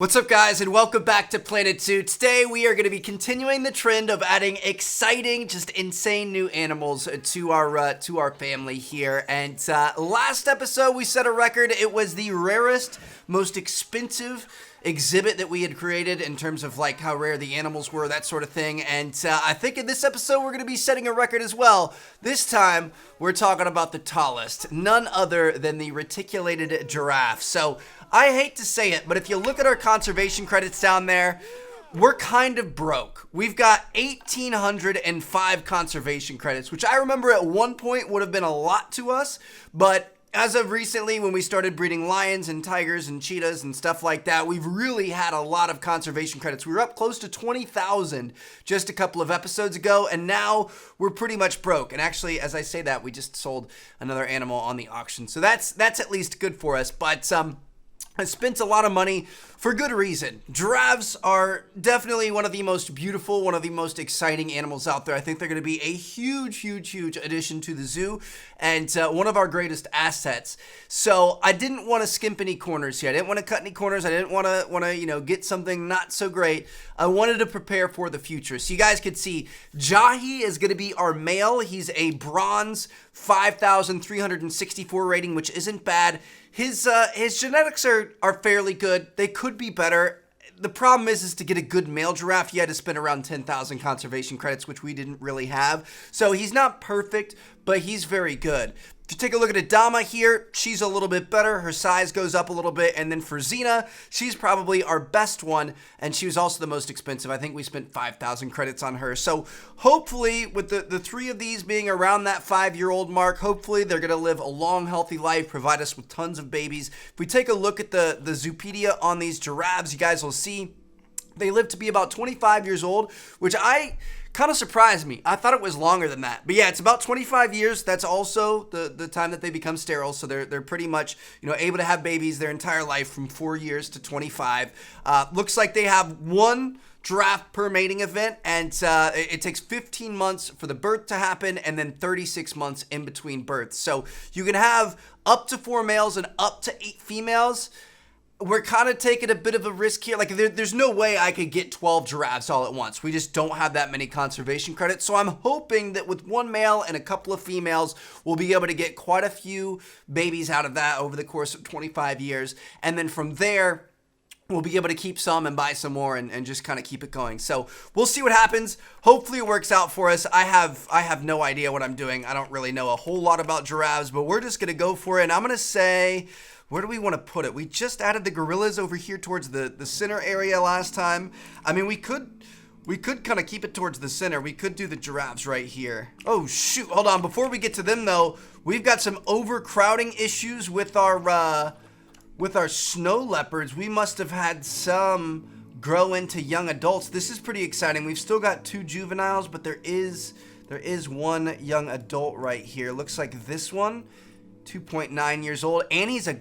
What's up, guys, and welcome back to Planet Zoo. Today we are going to be continuing the trend of adding exciting, just insane new animals to our family here. And last episode we set a record. It was the rarest, most expensive exhibit that we had created in terms of like how rare the animals were, that sort of thing. And I think in this episode we're going to be setting a record as well. This time we're talking about the tallest, none other than the reticulated giraffe. So I hate to say it, but if you look at our conservation credits down there, we're kind of broke. We've got 1,805 conservation credits, which I remember at one point would have been a lot to us, but as of recently, when we started breeding lions and tigers and cheetahs and stuff like that, we've really had a lot of conservation credits. We were up close to 20,000 just a couple of episodes ago, and now we're pretty much broke. And actually, as I say that, we just sold another animal on the auction, so that's at least good for us. But I spent a lot of money for good reason. Giraffes are definitely one of the most beautiful, one of the most exciting animals out there. I think they're going to be a huge addition to the zoo and one of our greatest assets. So I didn't want to skimp any corners here. I didn't want to cut any corners. I didn't want to get something not so great. I wanted to prepare for the future. So you guys could see Jahi is going to be our male. He's a bronze 5,364 rating, which isn't bad. His genetics are fairly good. They could be better. The problem is to get a good male giraffe, you had to spend around 10,000 conservation credits, which we didn't really have. So he's not perfect, but he's very good. If you take a look at Adama here, she's a little bit better. Her size goes up a little bit. And then for Xena, she's probably our best one, and she was also the most expensive. I think we spent 5,000 credits on her. So hopefully, with the three of these being around that 5-year-old mark, hopefully they're going to live a long, healthy life, provide us with tons of babies. If we take a look at the Zoopedia on these giraffes, you guys will see they live to be about 25 years old, which kind of surprised me. I thought it was longer than that. But yeah, it's about 25 years. That's also the time that they become sterile. So they're pretty much, able to have babies their entire life from 4 years to 25. Looks like they have one giraffe per mating event, and it takes 15 months for the birth to happen and then 36 months in between births. So you can have up to 4 males and up to 8 females. We're kind of taking a bit of a risk here. Like, there's no way I could get 12 giraffes all at once. We just don't have that many conservation credits. So I'm hoping that with one male and a couple of females, we'll be able to get quite a few babies out of that over the course of 25 years. And then from there, we'll be able to keep some and buy some more and just kind of keep it going. So we'll see what happens. Hopefully it works out for us. I have no idea what I'm doing. I don't really know a whole lot about giraffes, but we're just going to go for it. And I'm going to say, where do we want to put it? We just added the gorillas over here towards the center area last time. I mean, we could kind of keep it towards the center. We could do the giraffes right here. Oh, shoot. Hold on. Before we get to them, though, we've got some overcrowding issues with our snow leopards. We must have had some grow into young adults. This is pretty exciting. We've still got 2 juveniles, but there is one young adult right here. Looks like this one. 2.9 years old, and he's a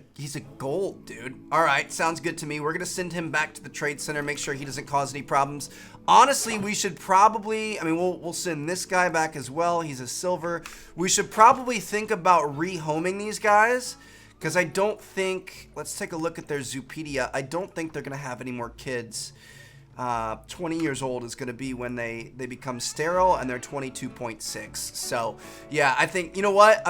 gold, dude. All right, sounds good to me. We're gonna send him back to the trade center, make sure he doesn't cause any problems. Honestly, we should probably, we'll send this guy back as well. He's a silver. We should probably think about rehoming these guys, because I don't think, let's take a look at their Zoopedia. I don't think they're gonna have any more kids. 20 years old is going to be when they become sterile, and they're 22.6. So yeah, I think, you know what?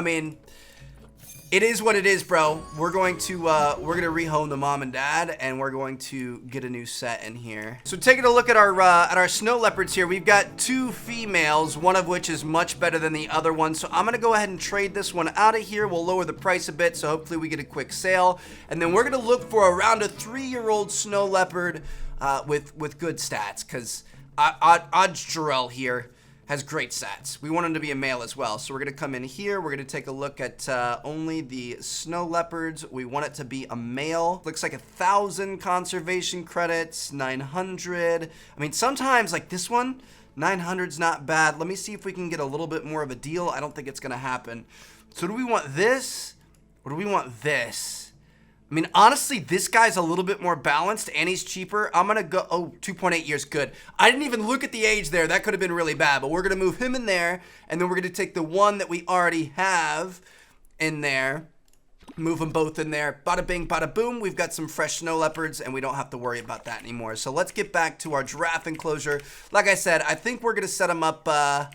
It is what it is, bro. We're going to rehome the mom and dad, and we're going to get a new set in here. So taking a look at our snow leopards here, we've got 2 females, one of which is much better than the other one. So I'm gonna go ahead and trade this one out of here. We'll lower the price a bit, so hopefully we get a quick sale. And then we're gonna look for around a 3-year-old snow leopard with good stats, because Jarrell here has great stats. We want him to be a male as well. So we're going to come in here. We're going to take a look at only the snow leopards. We want it to be a male. Looks like 1,000 conservation credits, 900. Sometimes like this one, 900's not bad. Let me see if we can get a little bit more of a deal. I don't think it's going to happen. So do we want this or do we want this? Honestly, this guy's a little bit more balanced and he's cheaper. I'm going to go, 2.8 years, good. I didn't even look at the age there. That could have been really bad, but we're going to move him in there, and then we're going to take the one that we already have in there, Move them both in there. Bada bing, bada boom. We've got some fresh snow leopards, and we don't have to worry about that anymore. So let's get back to our giraffe enclosure. Like I said, I think we're going to set them up. I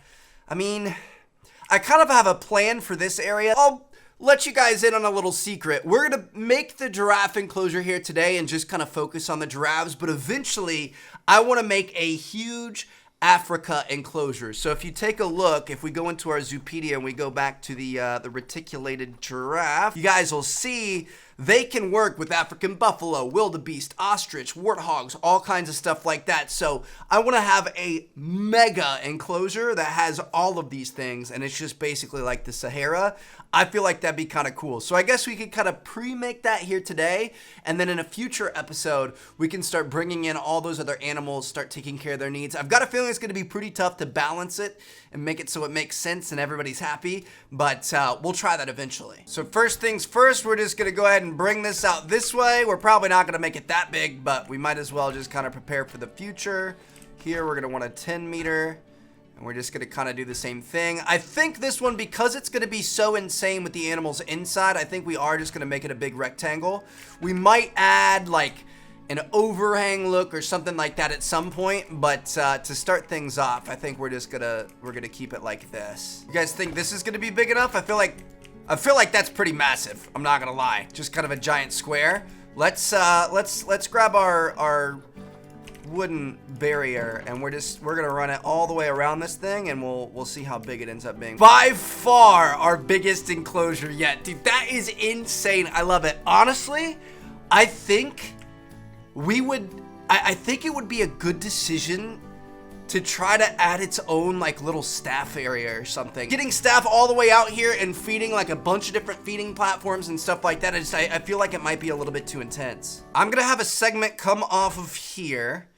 kind of have a plan for this area. I'll let you guys in on a little secret. We're going to make the giraffe enclosure here today and just kind of focus on the giraffes. But eventually, I want to make a huge Africa enclosure. So if you take a look, if we go into our Zoopedia and we go back to the reticulated giraffe, you guys will see they can work with African buffalo, wildebeest, ostrich, warthogs, all kinds of stuff like that. So I want to have a mega enclosure that has all of these things, and it's just basically like the Sahara. I feel like that'd be kind of cool. So I guess we could kind of pre-make that here today, and then in a future episode, we can start bringing in all those other animals, start taking care of their needs. I've got a feeling it's going to be pretty tough to balance it and make it so it makes sense and everybody's happy, but we'll try that eventually. So first things first, we're just going to go ahead and bring this out this way. We're probably not going to make it that big, but we might as well just kind of prepare for the future. Here, we're going to want a 10 meter. We're just going to kind of do the same thing. I think this one, because it's going to be so insane with the animals inside, I think we are just going to make it a big rectangle. We might add like an overhang look or something like that at some point, but to start things off, I think we're gonna keep it like this. You guys think this is going to be big enough? I feel like that's pretty massive. I'm not going to lie. Just kind of a giant square. Let's grab our wooden barrier, and we're gonna run it all the way around this thing, and we'll see how big it ends up being. By far our biggest enclosure yet, dude. That is insane. I love it. Honestly, I think I think it would be a good decision to try to add its own like little staff area or something. Getting staff all the way out here and feeding like a bunch of different feeding platforms and stuff like that, I feel like it might be a little bit too intense. I'm gonna have a segment come off of here.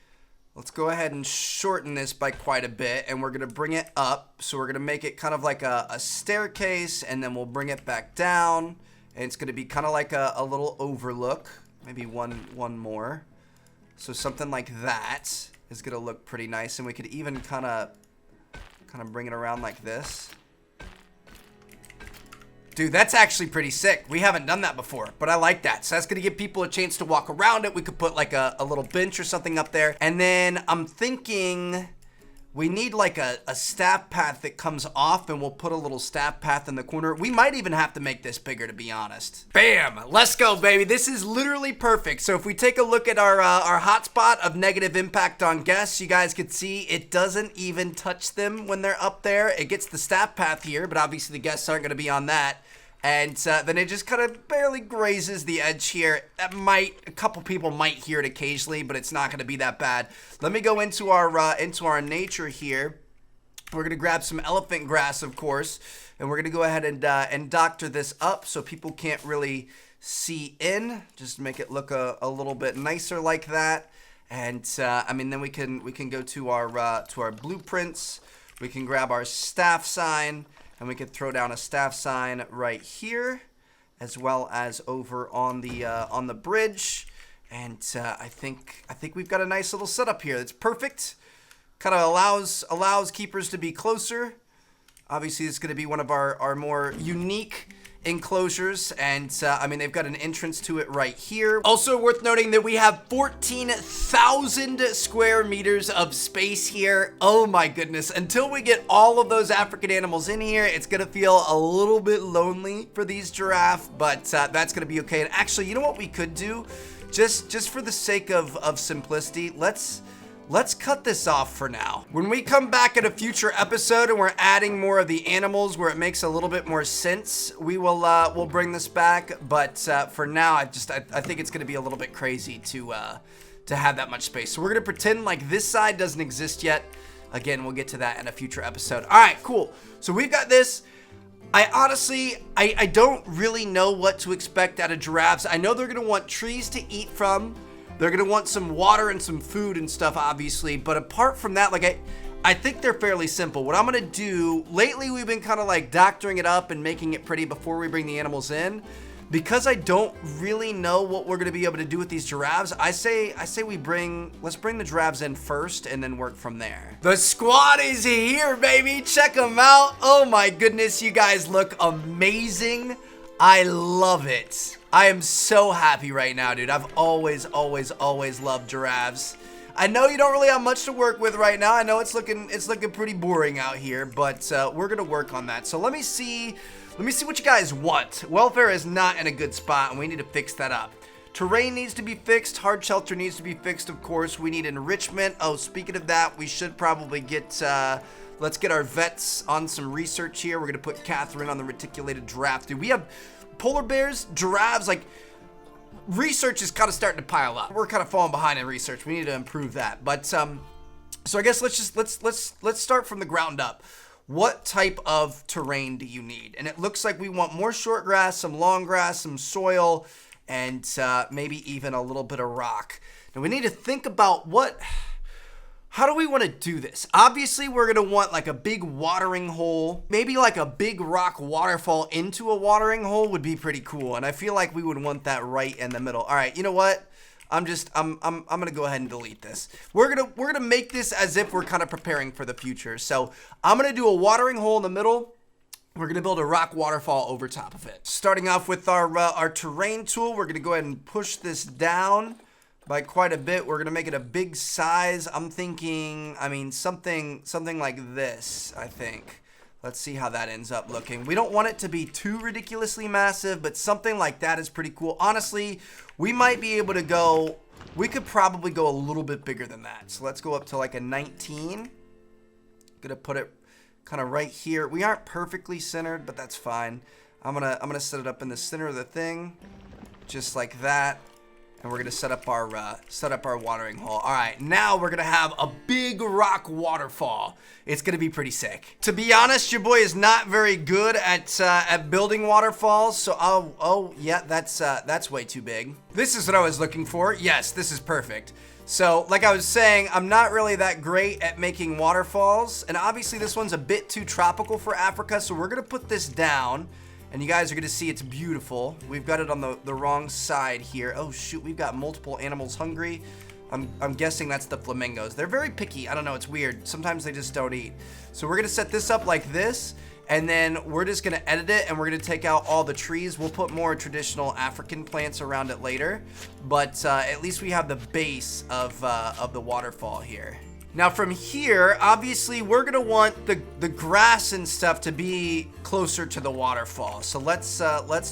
Let's go ahead and shorten this by quite a bit, and we're gonna bring it up. So we're gonna make it kind of like a staircase, and then we'll bring it back down, and it's gonna be kind of like a little overlook. Maybe one more. So something like that is gonna look pretty nice, and we could even kind of bring it around like this. Dude, that's actually pretty sick. We haven't done that before, but I like that. So that's gonna give people a chance to walk around it. We could put like a little bench or something up there. And then I'm thinking we need like a staff path that comes off, and we'll put a little staff path in the corner. We might even have to make this bigger, to be honest. Bam! Let's go, baby. This is literally perfect. So if we take a look at our hotspot of negative impact on guests, you guys could see it doesn't even touch them when they're up there. It gets the staff path here, but obviously the guests aren't going to be on that. And then it just kind of barely grazes the edge here. A couple people might hear it occasionally, but it's not going to be that bad. Let me go into our nature here. We're going to grab some elephant grass, of course, and we're going to go ahead and doctor this up so people can't really see in. Just make it look a little bit nicer like that. And I mean, then we can go to our blueprints. We can grab our staff sign. And we could throw down a staff sign right here, as well as over on the bridge. And I think we've got a nice little setup here. It's perfect. Kind of allows keepers to be closer. Obviously, it's going to be one of our more unique enclosures, and I mean, they've got an entrance to it right here. Also worth noting that we have 14,000 square meters of space here. Oh my goodness. Until we get all of those African animals in here, it's gonna feel a little bit lonely for these giraffe, but that's gonna be okay. And actually, you know what we could do? Just for the sake of simplicity, let's cut this off for now. When we come back in a future episode and we're adding more of the animals where it makes a little bit more sense, we'll bring this back. But for now, I think it's gonna be a little bit crazy to have that much space. So we're gonna pretend like this side doesn't exist yet. Again, we'll get to that in a future episode. All right, cool. So we've got this. I honestly don't really know what to expect out of giraffes. I know they're gonna want trees to eat from. They're gonna want some water and some food and stuff, obviously. But apart from that, like I think they're fairly simple. What I'm gonna do, lately we've been kind of like doctoring it up and making it pretty before we bring the animals in. Because I don't really know what we're gonna be able to do with these giraffes, I say let's bring the giraffes in first and then work from there. The squad is here, baby. Check them out. Oh my goodness, you guys look amazing. I love it. I am so happy right now, dude. I've always loved giraffes. I know you don't really have much to work with right now. I know it's looking pretty boring out here, but we're gonna work on that. So let me see what you guys want. Welfare is not in a good spot, and we need to fix that up. Terrain needs to be fixed. Hard shelter needs to be fixed, of course. We need enrichment. Oh, speaking of that, we should probably get, let's get our vets on some research here. We're going to put Catherine on the reticulated giraffe. Dude, we have polar bears, giraffes, like, research is kind of starting to pile up. We're kind of falling behind in research. We need to improve that. But, so I guess let's start from the ground up. What type of terrain do you need? And it looks like we want more short grass, some long grass, some soil, and maybe even a little bit of rock. Now we need to think about how do we want to do this? Obviously, we're going to want like a big watering hole. Maybe like a big rock waterfall into a watering hole would be pretty cool. And I feel like we would want that right in the middle. All right, you know what? I'm going to go ahead and delete this. We're going to make this as if we're kind of preparing for the future. So I'm going to do a watering hole in the middle. We're going to build a rock waterfall over top of it. Starting off with our terrain tool, we're going to go ahead and push this down by quite a bit. We're going to make it a big size. I'm thinking, I mean, something like this, I think. Let's see how that ends up looking. We don't want it to be too ridiculously massive, but something like that is pretty cool. Honestly, we might be able to go, we could probably go a little bit bigger than that. So let's go up to like a 19. Gonna put it kind of right here. We aren't perfectly centered, but that's fine. I'm gonna set it up in the center of the thing, just like that. And we're gonna set up our watering hole. All right, now we're gonna have a big rock waterfall. It's gonna be pretty sick. To be honest, your boy is not very good at building waterfalls. So oh yeah, that's way too big. This is what I was looking for. Yes, this is perfect. So like I was saying, I'm not really that great at making waterfalls, and obviously this one's a bit too tropical for Africa. So we're gonna put this down. And you guys are gonna see it's beautiful. We've got it on the wrong side here. Oh shoot, we've got multiple animals hungry. I'm guessing that's the flamingos. They're very picky. I don't know, it's weird. Sometimes they just don't eat. So we're gonna set this up like this, and then we're just gonna edit it, and we're gonna take out all the trees. We'll put more traditional African plants around it later, but at least we have the base of the waterfall here. Now from here, obviously we're gonna want the grass and stuff to be closer to the waterfall. So let's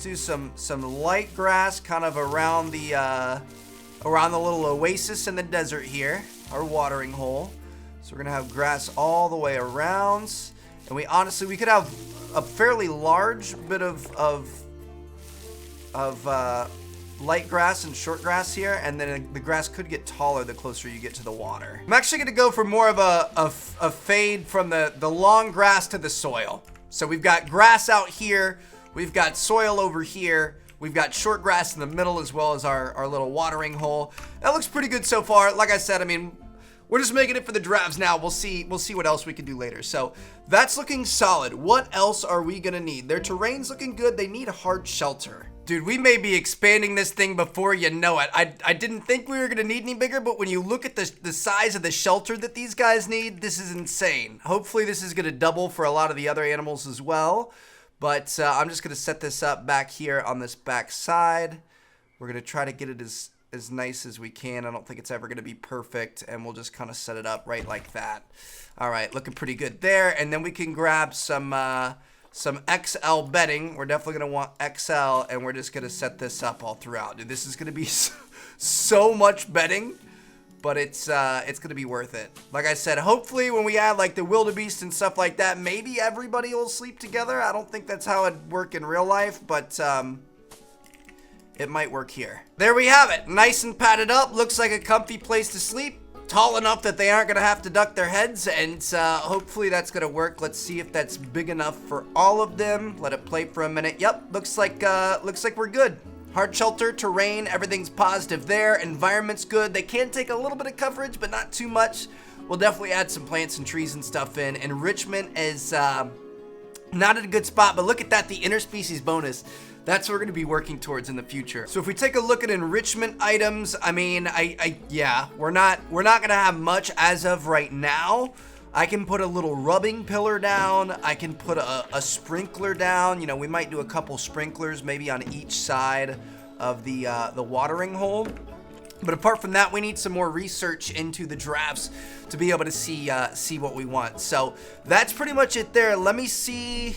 do some light grass kind of around the little oasis in the desert here, our watering hole. So we're gonna have grass all the way around, and we could have a fairly large bit of light grass and short grass here, and then the grass could get taller the closer you get to the water. I'm actually gonna go for more of a fade from the long grass to the soil. So we've got grass out here, we've got soil over here, we've got short grass in the middle, as well as our little watering hole. That looks pretty good so far. Like I said, I mean, we're just making it for the giraffes now. We'll see what else we can do later. So that's looking solid. What else are we gonna need? Their terrain's looking good. They need a hard shelter. Dude, we may be expanding this thing before you know it. I didn't think we were going to need any bigger, but when you look at the size of the shelter that these guys need, this is insane. Hopefully this is going to double for a lot of the other animals as well. But I'm just going to set this up back here on this back side. We're going to try to get it as nice as we can. I don't think it's ever going to be perfect, and we'll just kind of set it up right like that. All right, looking pretty good there. And then we can grab some XL bedding. We're definitely going to want XL, and we're just going to set this up all throughout. Dude, this is going to be so much bedding, but it's going to be worth it. Like I said, hopefully when we add like the wildebeest and stuff like that, maybe everybody will sleep together. I don't think that's how it'd work in real life, but it might work here. There we have it. Nice and padded up. Looks like a comfy place to sleep. Tall enough that they aren't gonna have to duck their heads, and hopefully that's gonna work. Let's see if that's big enough for all of them. Let it play for a minute. Yep, looks like we're good. Hard shelter, terrain, everything's positive there. Environment's good. They can take a little bit of coverage, but not too much. We'll definitely add some plants and trees and stuff in. Enrichment is not at a good spot, but look at that, the interspecies bonus. That's what we're going to be working towards in the future. So if we take a look at enrichment items, I mean, yeah, we're not going to have much as of right now. I can put a little rubbing pillar down. I can put a sprinkler down. You know, we might do a couple sprinklers maybe on each side of the watering hole. But apart from that, we need some more research into the giraffes to be able to see what we want. So that's pretty much it there. Let me see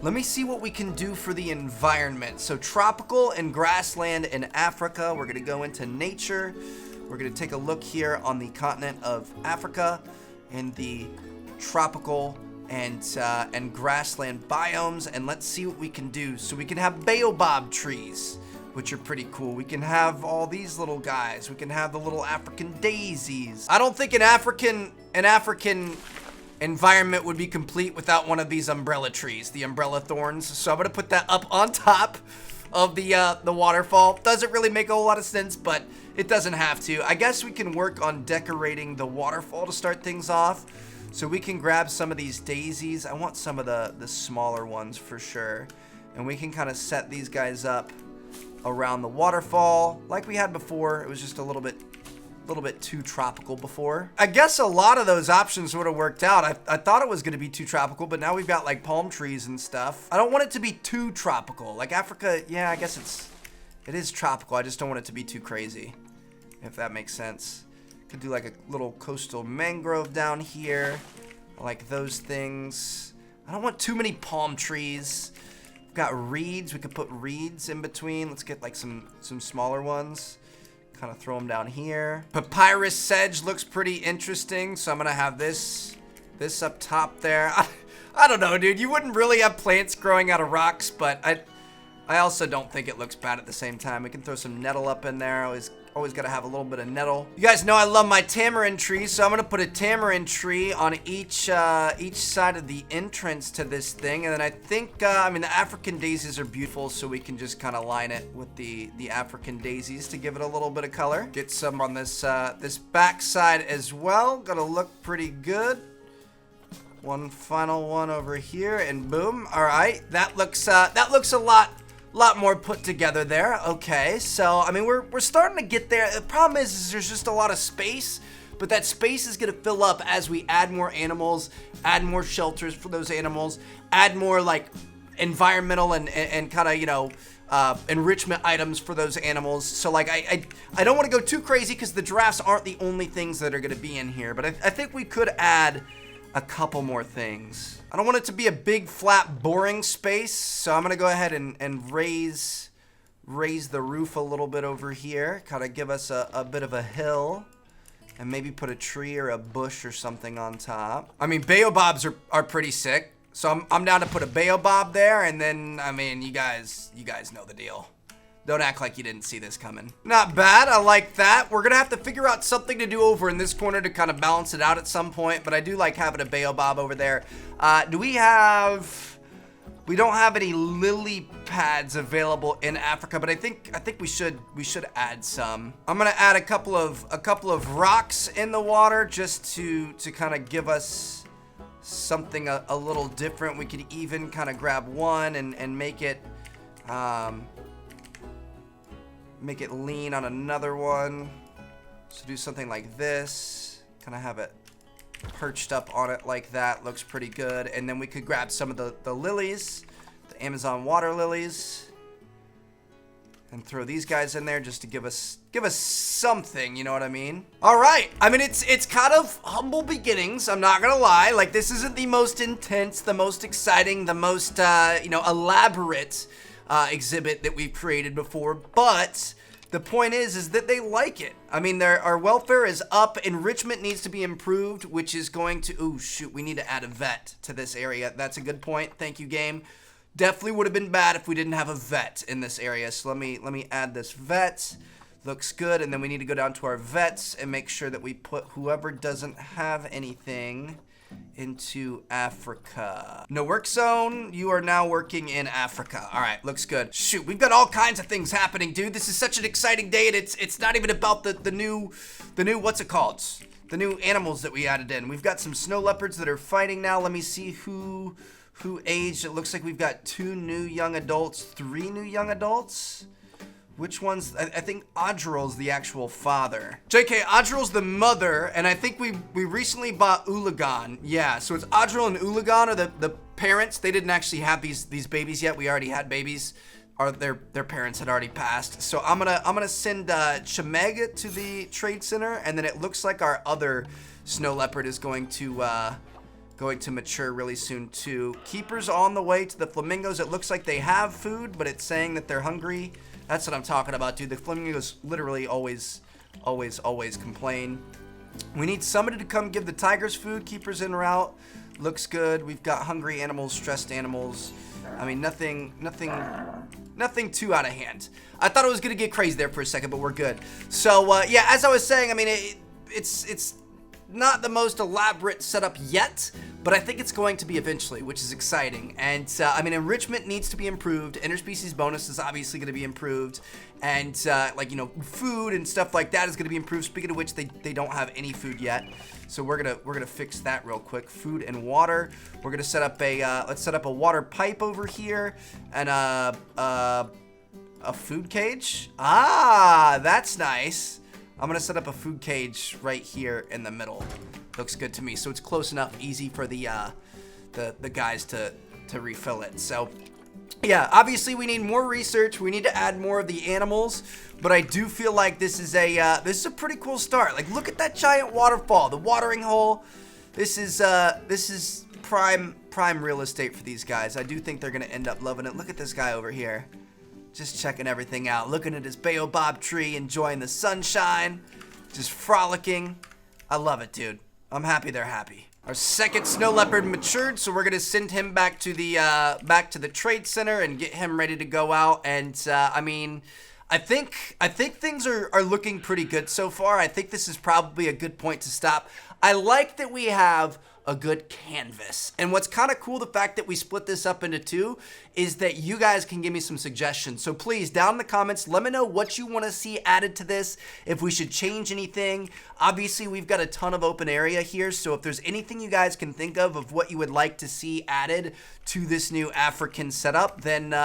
what we can do for the environment. So tropical and grassland in Africa. We're gonna go into nature. We're gonna take a look here on the continent of Africa in the tropical and grassland biomes, and let's see what we can do. So we can have baobab trees, which are pretty cool. We can have all these little guys. We can have the little African daisies. I don't think an African environment would be complete without one of these umbrella trees, the umbrella thorns. So I'm gonna put that up on top of the waterfall. Doesn't really make a whole lot of sense, but it doesn't have to. I guess we can work on decorating the waterfall to start things off. So we can grab some of these daisies. I want some of the smaller ones for sure. And we can kind of set these guys up around the waterfall like we had before. It was just a little bit too tropical before. I guess a lot of those options would have worked out. I thought it was going to be too tropical, but now we've got like palm trees and stuff. I don't want it to be too tropical. Like Africa, yeah, I guess it is tropical. I just don't want it to be too crazy, if that makes sense. Could do like a little coastal mangrove down here. I like those things. I don't want too many palm trees. We've got reeds. We could put reeds in between. Let's get like some smaller ones. Kind of throw them down here. Papyrus sedge looks pretty interesting, so I'm gonna have this up top there. I don't know, dude. You wouldn't really have plants growing out of rocks, but I also don't think it looks bad at the same time. We can throw some nettle up in there. Always gotta have a little bit of nettle. You guys know I love my tamarind trees, so I'm gonna put a tamarind tree on each side of the entrance to this thing. And then I think, I mean, the African daisies are beautiful, so we can just kind of line it with the African daisies to give it a little bit of color. Get some on this this back side as well. Gonna look pretty good. One final one over here, and boom. All right, that looks a lot more put together there. Okay, so I mean we're starting to get there. The problem is there's just a lot of space, but that space is gonna fill up as we add more animals, add more shelters for those animals, add more like environmental and kind of, you know, enrichment items for those animals. So like I don't want to go too crazy because the giraffes aren't the only things that are gonna be in here, but I think we could add a couple more things. I don't want it to be a big, flat, boring space, so I'm gonna go ahead and raise the roof a little bit over here, kind of give us a bit of a hill, and maybe put a tree or a bush or something on top. I mean, baobabs are pretty sick, so I'm down to put a baobab there, and then, I mean, you guys know the deal. Don't act like you didn't see this coming. Not bad, I like that. We're gonna have to figure out something to do over in this corner to kind of balance it out at some point, but I do like having a baobab over there. We don't have any lily pads available in Africa, but I think we should add some. I'm gonna add a couple of rocks in the water just to kind of give us something a little different. We could even kind of grab one and make it lean on another one. So do something like this, kind of have it perched up on it like that. Looks pretty good. And then we could grab some of the lilies, the Amazon water lilies, and throw these guys in there just to give us something, you know what I mean? All right, I mean, it's kind of humble beginnings, I'm not gonna lie. Like, this isn't the most intense, the most exciting, the most, you know, elaborate exhibit that we've created before, but the point is that they like it. I mean, our welfare is up. Enrichment needs to be improved, which is going to... Oh, shoot. We need to add a vet to this area. That's a good point. Thank you, game. Definitely would have been bad if we didn't have a vet in this area. So let me add this vet. Looks good. And then we need to go down to our vets and make sure that we put whoever doesn't have anything into Africa. No work zone. You are now working in Africa. All right, looks good. Shoot, we've got all kinds of things happening, dude. This is such an exciting day, and it's not even about the new what's it called? The new animals that we added in. We've got some snow leopards that are fighting now. Let me see who aged. It looks like we've got 2 new young adults, 3 new young adults. Which one's, I think Audrill's the actual father. JK, Audrill's the mother, and I think we recently bought Ulagan. Yeah, so it's Audrill and Ulagan are the parents. They didn't actually have these babies yet. We already had babies. Or their parents had already passed. So I'm gonna send Chemeg to the trade center, and then it looks like our other snow leopard is going to mature really soon too. Keeper's on the way to the flamingos. It looks like they have food, but it's saying that they're hungry. That's what I'm talking about, dude. The flamingos literally always complain. We need somebody to come give the tigers food. Keeper's en route. Looks good. We've got hungry animals, stressed animals. I mean, nothing too out of hand. I thought it was gonna get crazy there for a second, but we're good. So yeah, as I was saying, I mean, it's not the most elaborate setup yet, but I think it's going to be eventually, which is exciting. And I mean, enrichment needs to be improved. Interspecies bonus is obviously going to be improved, and like, you know, food and stuff like that is going to be improved. Speaking of which, they don't have any food yet, so we're gonna fix that real quick. Food and water. We're gonna set up a let's set up a water pipe over here, and a food cage. Ah, that's nice. I'm gonna set up a food cage right here in the middle. Looks good to me. So it's close enough, easy for the guys to refill it. So yeah, obviously we need more research. We need to add more of the animals, but I do feel like this is a pretty cool start. Like, look at that giant waterfall, the watering hole. This is prime real estate for these guys. I do think they're gonna end up loving it. Look at this guy over here. Just checking everything out, looking at his baobab tree, enjoying the sunshine, just frolicking. I love it, dude. I'm happy they're happy. Our second snow leopard matured, so we're gonna send him back to the trade center and get him ready to go out. And I mean, I think things are looking pretty good so far. I think this is probably a good point to stop. I like that we have a good canvas. And what's kind of cool, the fact that we split this up into two, is that you guys can give me some suggestions. So please, down in the comments, let me know what you want to see added to this, if we should change anything. Obviously, we've got a ton of open area here, so if there's anything you guys can think of what you would like to see added to this new African setup, then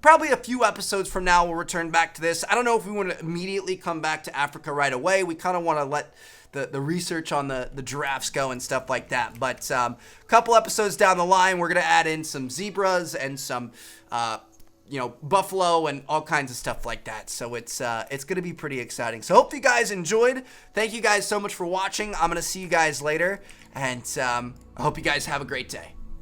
probably a few episodes from now we'll return back to this. I don't know if we want to immediately come back to Africa right away. We kind of want to let the research on the giraffes go and stuff like that. But a couple episodes down the line, we're going to add in some zebras and some, you know, buffalo and all kinds of stuff like that. So it's going to be pretty exciting. So hope you guys enjoyed. Thank you guys so much for watching. I'm going to see you guys later. And I hope you guys have a great day.